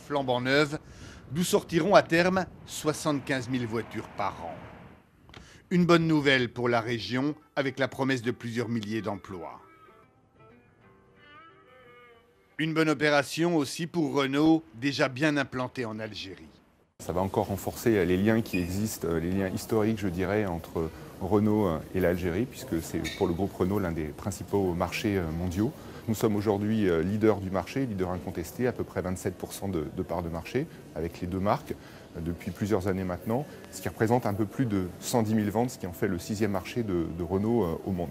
flambant neuve, d'où sortiront à terme 75 000 voitures par an. Une bonne nouvelle pour la région, avec la promesse de plusieurs milliers d'emplois. Une bonne opération aussi pour Renault, déjà bien implanté en Algérie. Ça va encore renforcer les liens qui existent, les liens historiques, je dirais, entre Renault et l'Algérie, puisque c'est pour le groupe Renault l'un des principaux marchés mondiaux. Nous sommes aujourd'hui leader du marché, leader incontesté, à peu près 27% de part de marché, avec les deux marques, depuis plusieurs années maintenant, ce qui représente un peu plus de 110 000 ventes, ce qui en fait le 6e marché de Renault au monde.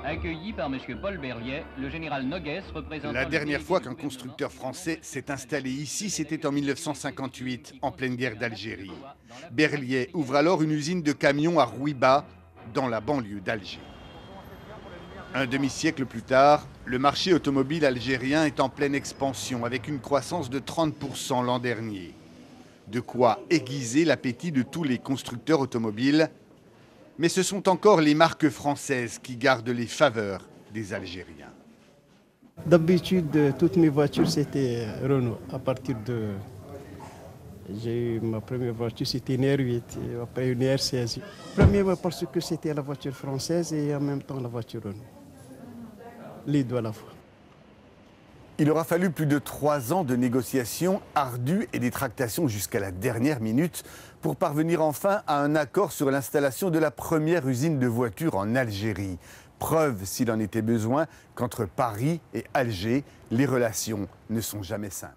Accueilli par M. Paul Berliet, le général Noguès représente... La dernière fois qu'un constructeur français s'est installé ici, c'était en 1958, en pleine guerre d'Algérie. Berliet ouvre alors une usine de camions à Rouiba, dans la banlieue d'Alger. Un demi-siècle plus tard, le marché automobile algérien est en pleine expansion, avec une croissance de 30% l'an dernier. De quoi aiguiser l'appétit de tous les constructeurs automobiles. Mais ce sont encore les marques françaises qui gardent les faveurs des Algériens. D'habitude, toutes mes voitures, c'était Renault. À partir de... J'ai eu ma première voiture, c'était une R8, et après une R16. Premièrement parce que c'était la voiture française et en même temps la voiture Renault. Les deux à la fois. Il aura fallu plus de 3 ans de négociations ardues et des tractations jusqu'à la dernière minute pour parvenir enfin à un accord sur l'installation de la première usine de voitures en Algérie. Preuve, s'il en était besoin, qu'entre Paris et Alger, les relations ne sont jamais simples.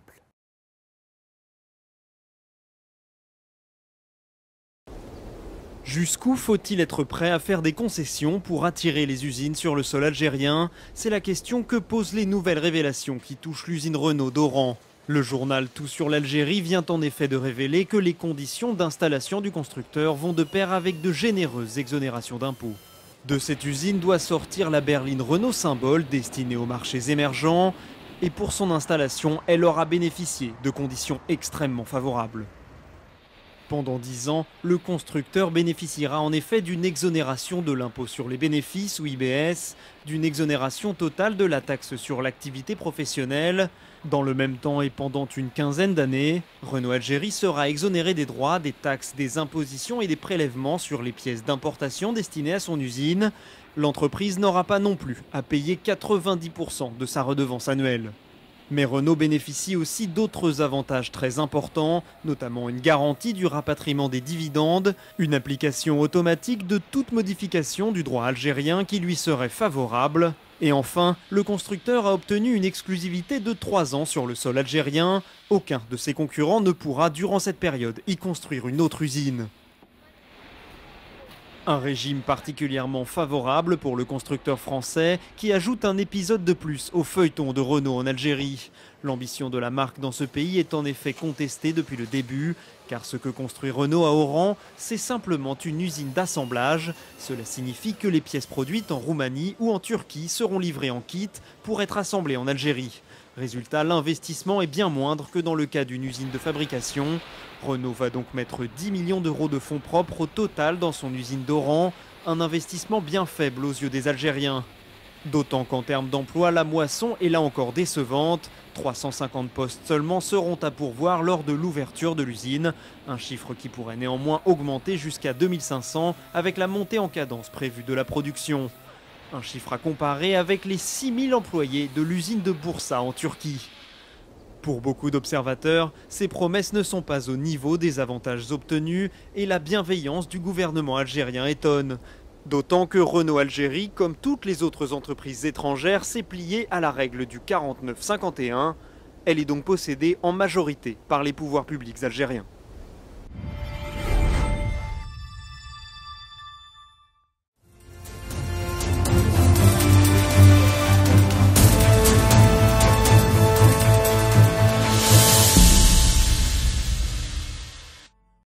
Jusqu'où faut-il être prêt à faire des concessions pour attirer les usines sur le sol algérien? C'est la question que posent les nouvelles révélations qui touchent l'usine Renault d'Oran. Le journal Tout sur l'Algérie vient en effet de révéler que les conditions d'installation du constructeur vont de pair avec de généreuses exonérations d'impôts. De cette usine doit sortir la berline Renault Symbole destinée aux marchés émergents. Et pour son installation, elle aura bénéficié de conditions extrêmement favorables. Pendant 10 ans, le constructeur bénéficiera en effet d'une exonération de l'impôt sur les bénéfices ou IBS, d'une exonération totale de la taxe sur l'activité professionnelle. Dans le même temps et pendant une quinzaine d'années, Renault Algérie sera exonéré des droits, des taxes, des impositions et des prélèvements sur les pièces d'importation destinées à son usine. L'entreprise n'aura pas non plus à payer 90% de sa redevance annuelle. Mais Renault bénéficie aussi d'autres avantages très importants, notamment une garantie du rapatriement des dividendes, une application automatique de toute modification du droit algérien qui lui serait favorable. Et enfin, le constructeur a obtenu une exclusivité de 3 ans sur le sol algérien. Aucun de ses concurrents ne pourra, durant cette période, y construire une autre usine. Un régime particulièrement favorable pour le constructeur français qui ajoute un épisode de plus au feuilleton de Renault en Algérie. L'ambition de la marque dans ce pays est en effet contestée depuis le début, car ce que construit Renault à Oran, c'est simplement une usine d'assemblage. Cela signifie que les pièces produites en Roumanie ou en Turquie seront livrées en kit pour être assemblées en Algérie. Résultat, l'investissement est bien moindre que dans le cas d'une usine de fabrication. Renault va donc mettre 10 millions d'euros de fonds propres au total dans son usine d'Oran, un investissement bien faible aux yeux des Algériens. D'autant qu'en termes d'emploi, la moisson est là encore décevante. 350 postes seulement seront à pourvoir lors de l'ouverture de l'usine, un chiffre qui pourrait néanmoins augmenter jusqu'à 2500 avec la montée en cadence prévue de la production. Un chiffre à comparer avec les 6000 employés de l'usine de Bursa en Turquie. Pour beaucoup d'observateurs, ces promesses ne sont pas au niveau des avantages obtenus et la bienveillance du gouvernement algérien étonne. D'autant que Renault Algérie, comme toutes les autres entreprises étrangères, s'est pliée à la règle du 49-51. Elle est donc possédée en majorité par les pouvoirs publics algériens.